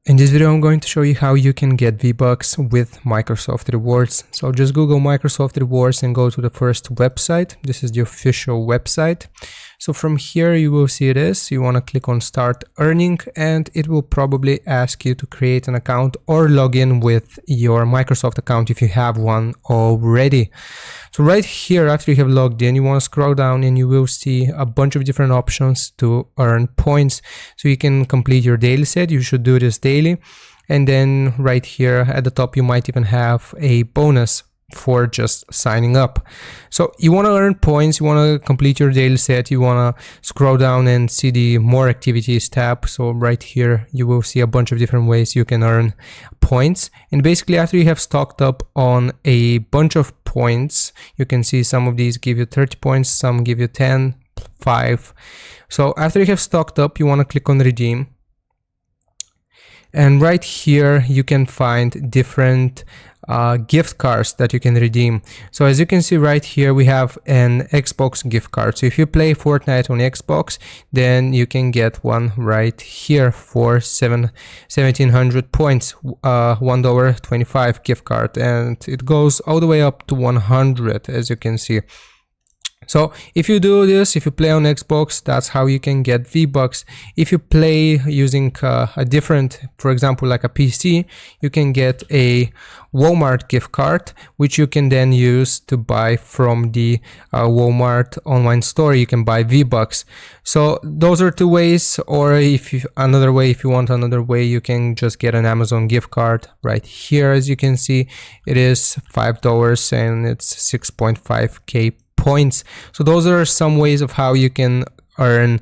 In this video, I'm going to show you how you can get V-Bucks with Microsoft Rewards. So just Google Microsoft Rewards and go to the first website. This is the official website. So from here, you will see this. You want to click on Start Earning, and it will probably ask you to create an account or log in with your Microsoft account if you have one already. So right here, after you have logged in, you want to scroll down and you will see a bunch of different options to earn points. So you can complete your daily set. You should do this daily. And then right here at the top, you might even have a bonus for just signing up. So you want to earn points, you want to complete your daily set, you want to scroll down and see the more activities tab. So right here you will see a bunch of different ways you can earn points. And basically after you have stocked up on a bunch of points, you can see some of these give you 30 points, some give you 10, 5. So after you have stocked up, you want to click on redeem. And right here you can find different gift cards that you can redeem. So as you can see right here, we have an Xbox gift card. So if you play Fortnite on Xbox, then you can get one right here for 1700 points, $1.25 gift card, and it goes all the way up to 100, as you can see. So if you do this, if you play on Xbox, that's how you can get V-Bucks. If you play using a different, for example, like a PC, you can get a Walmart gift card, which you can then use to buy from the Walmart online store. You can buy V-Bucks. So those are two ways, or if you want another way, you can just get an Amazon gift card right here. As you can see, it is $5 and it's 6.5k points. So those are some ways of how you can earn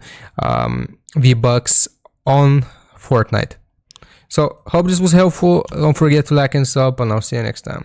V-Bucks on Fortnite. So hope this was helpful. Don't forget to like and sub, and I'll see you next time.